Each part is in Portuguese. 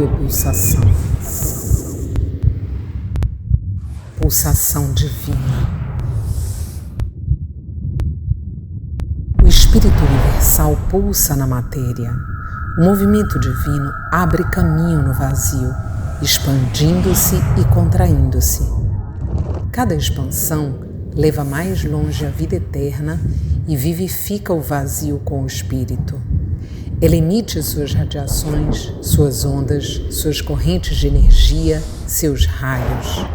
tua pulsação. Pulsação divina. O Espírito Universal pulsa na matéria. O movimento divino abre caminho no vazio, expandindo-se e contraindo-se. Cada expansão leva mais longe a vida eterna e vivifica o vazio com o Espírito. Ela emite suas radiações, suas ondas, suas correntes de energia, seus raios.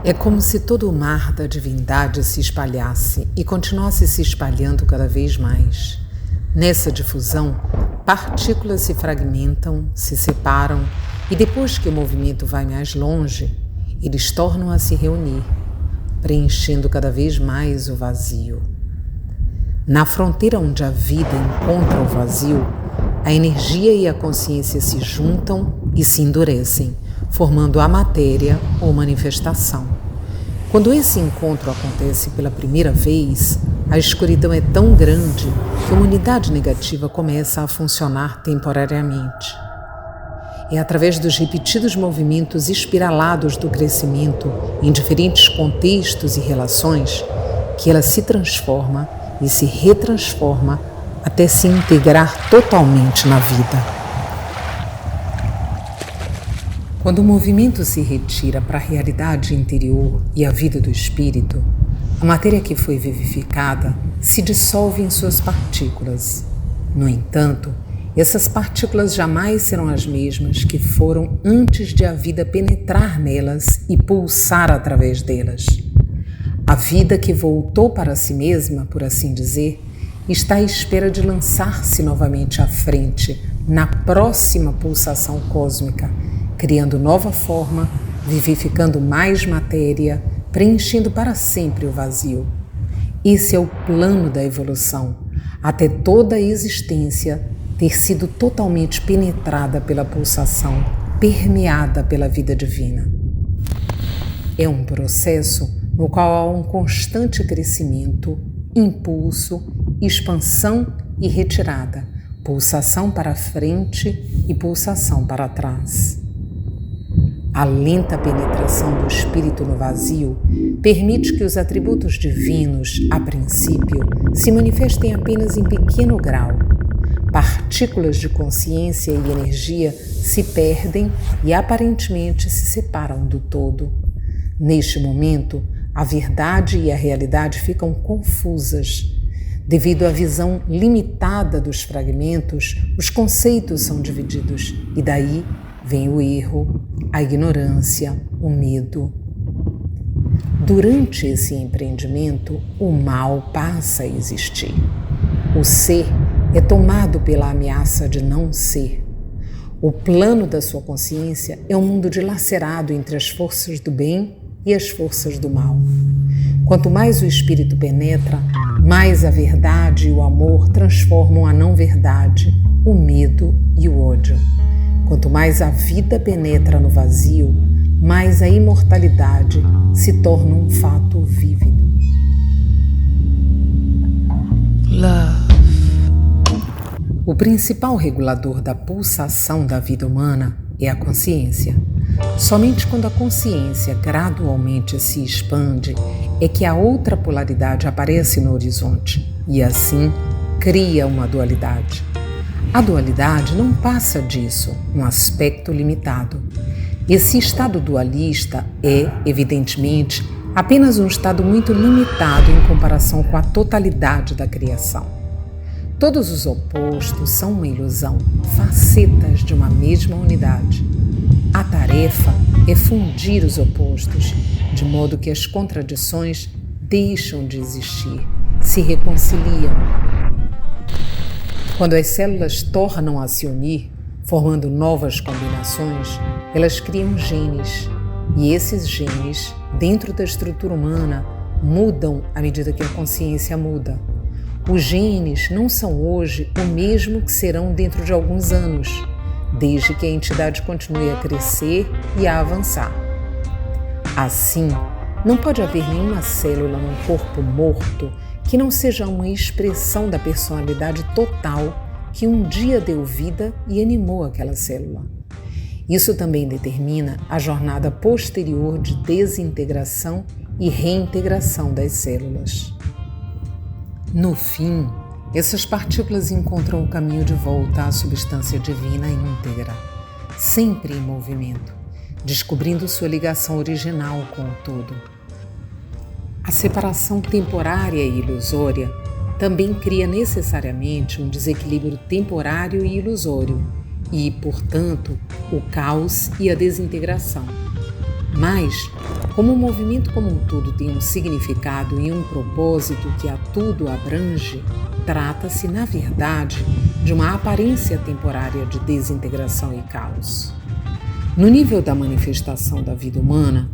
É como se todo o mar da divindade se espalhasse e continuasse se espalhando cada vez mais. Nessa difusão, partículas se fragmentam, se separam e depois que o movimento vai mais longe, eles tornam a se reunir, preenchendo cada vez mais o vazio. Na fronteira onde a vida encontra o vazio, a energia e a consciência se juntam e se endurecem, formando a matéria ou manifestação. Quando esse encontro acontece pela primeira vez, a escuridão é tão grande que uma unidade negativa começa a funcionar temporariamente. É através dos repetidos movimentos espiralados do crescimento em diferentes contextos e relações que ela se transforma e se retransforma até se integrar totalmente na vida. Quando o movimento se retira para a realidade interior e a vida do espírito, a matéria que foi vivificada se dissolve em suas partículas. No entanto, essas partículas jamais serão as mesmas que foram antes de a vida penetrar nelas e pulsar através delas. A vida que voltou para si mesma, por assim dizer, está à espera de lançar-se novamente à frente na próxima pulsação cósmica, criando nova forma, vivificando mais matéria, preenchendo para sempre o vazio. Esse é o plano da evolução, até toda a existência ter sido totalmente penetrada pela pulsação, permeada pela vida divina. É um processo no qual há um constante crescimento, impulso, expansão e retirada, pulsação para frente e pulsação para trás. A lenta penetração do espírito no vazio permite que os atributos divinos, a princípio, se manifestem apenas em pequeno grau. Partículas de consciência e energia se perdem e aparentemente se separam do todo. Neste momento, a verdade e a realidade ficam confusas. Devido à visão limitada dos fragmentos, os conceitos são divididos e daí vem o erro, a ignorância, o medo. Durante esse empreendimento, o mal passa a existir. O ser é tomado pela ameaça de não ser. O plano da sua consciência é um mundo dilacerado entre as forças do bem e as forças do mal. Quanto mais o espírito penetra, mais a verdade e o amor transformam a não-verdade, o medo e o ódio. Quanto mais a vida penetra no vazio, mais a imortalidade se torna um fato vívido. Love. O principal regulador da pulsação da vida humana é a consciência. Somente quando a consciência gradualmente se expande é que a outra polaridade aparece no horizonte e assim cria uma dualidade. A dualidade não passa disso, um aspecto limitado. Esse estado dualista é, evidentemente, apenas um estado muito limitado em comparação com a totalidade da criação. Todos os opostos são uma ilusão, facetas de uma mesma unidade. A tarefa é fundir os opostos, de modo que as contradições deixam de existir, se reconciliam. Quando as células tornam a se unir, formando novas combinações, elas criam genes. E esses genes, dentro da estrutura humana, mudam à medida que a consciência muda. Os genes não são hoje o mesmo que serão dentro de alguns anos, desde que a entidade continue a crescer e a avançar. Assim, não pode haver nenhuma célula num corpo morto que não seja uma expressão da personalidade total que um dia deu vida e animou aquela célula. Isso também determina a jornada posterior de desintegração e reintegração das células. No fim, essas partículas encontram o caminho de volta à substância divina íntegra, sempre em movimento, descobrindo sua ligação original com o todo. A separação temporária e ilusória também cria necessariamente um desequilíbrio temporário e ilusório e, portanto, o caos e a desintegração. Mas, como o movimento como um todo tem um significado e um propósito que a tudo abrange, trata-se, na verdade, de uma aparência temporária de desintegração e caos. No nível da manifestação da vida humana,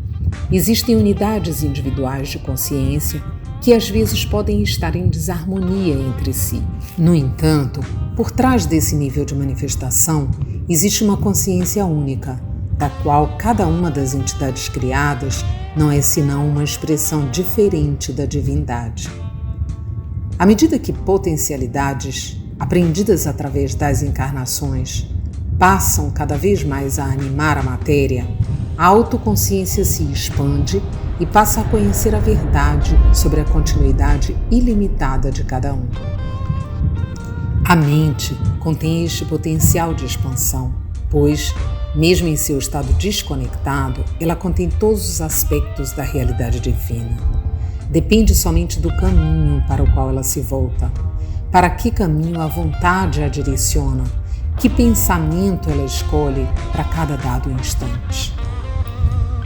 existem unidades individuais de consciência que às vezes podem estar em desarmonia entre si. No entanto, por trás desse nível de manifestação, existe uma consciência única, da qual cada uma das entidades criadas não é senão uma expressão diferente da divindade. À medida que potencialidades, aprendidas através das encarnações, passam cada vez mais a animar a matéria, a autoconsciência se expande e passa a conhecer a verdade sobre a continuidade ilimitada de cada um. A mente contém este potencial de expansão, pois, mesmo em seu estado desconectado, ela contém todos os aspectos da realidade divina. Depende somente do caminho para o qual ela se volta, para que caminho a vontade a direciona, que pensamento ela escolhe para cada dado instante.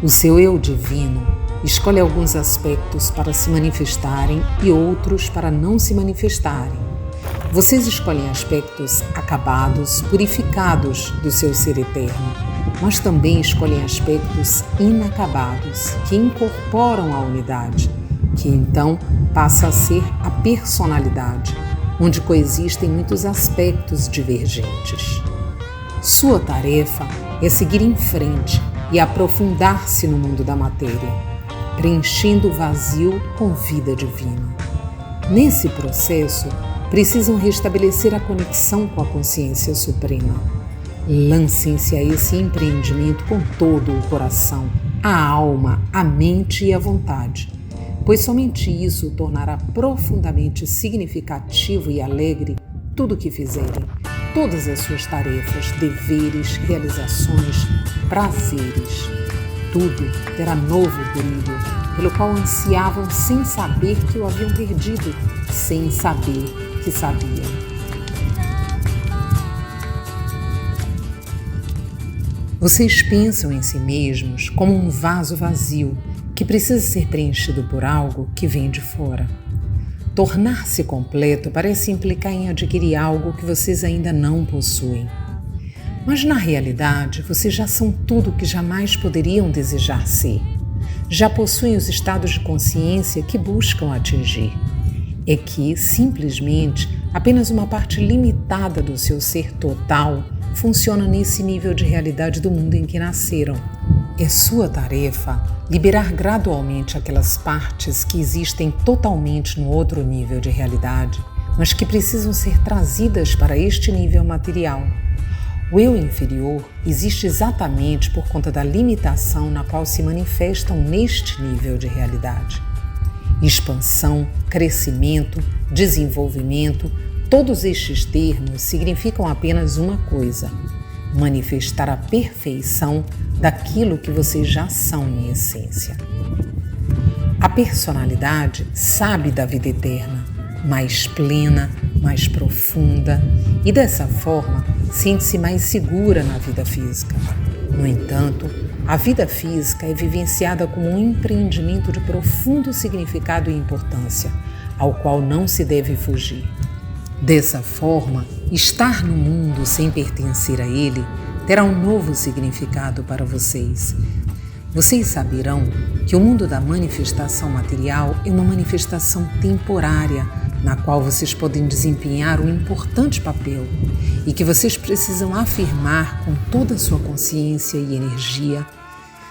O seu eu divino escolhe alguns aspectos para se manifestarem e outros para não se manifestarem. Vocês escolhem aspectos acabados, purificados do seu ser eterno, mas também escolhem aspectos inacabados, que incorporam a unidade, que então passa a ser a personalidade, onde coexistem muitos aspectos divergentes. Sua tarefa é seguir em frente e aprofundar-se no mundo da matéria, preenchendo o vazio com vida divina. Nesse processo, precisam restabelecer a conexão com a consciência suprema. Lancem-se a esse empreendimento com todo o coração, a alma, a mente e a vontade, pois somente isso tornará profundamente significativo e alegre tudo o que fizerem, todas as suas tarefas, deveres, realizações, prazeres. Tudo terá novo brilho, pelo qual ansiavam sem saber que o haviam perdido, sem saber que sabiam. Vocês pensam em si mesmos como um vaso vazio que precisa ser preenchido por algo que vem de fora. Tornar-se completo parece implicar em adquirir algo que vocês ainda não possuem. Mas na realidade, vocês já são tudo o que jamais poderiam desejar ser. Já possuem os estados de consciência que buscam atingir. É que, simplesmente, apenas uma parte limitada do seu ser total funciona nesse nível de realidade do mundo em que nasceram. É sua tarefa liberar gradualmente aquelas partes que existem totalmente no outro nível de realidade, mas que precisam ser trazidas para este nível material. O eu inferior existe exatamente por conta da limitação na qual se manifestam neste nível de realidade. Expansão, crescimento, desenvolvimento, todos estes termos significam apenas uma coisa: manifestar a perfeição daquilo que vocês já são em essência. A personalidade sabe da vida eterna, mais plena, mais profunda, e dessa forma sente-se mais segura na vida física. No entanto, a vida física é vivenciada como um empreendimento de profundo significado e importância, ao qual não se deve fugir. Dessa forma, estar no mundo sem pertencer a ele terá um novo significado para vocês. Vocês saberão que o mundo da manifestação material é uma manifestação temporária, na qual vocês podem desempenhar um importante papel e que vocês precisam afirmar com toda a sua consciência e energia,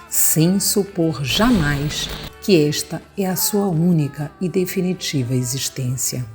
sem supor jamais que esta é a sua única e definitiva existência.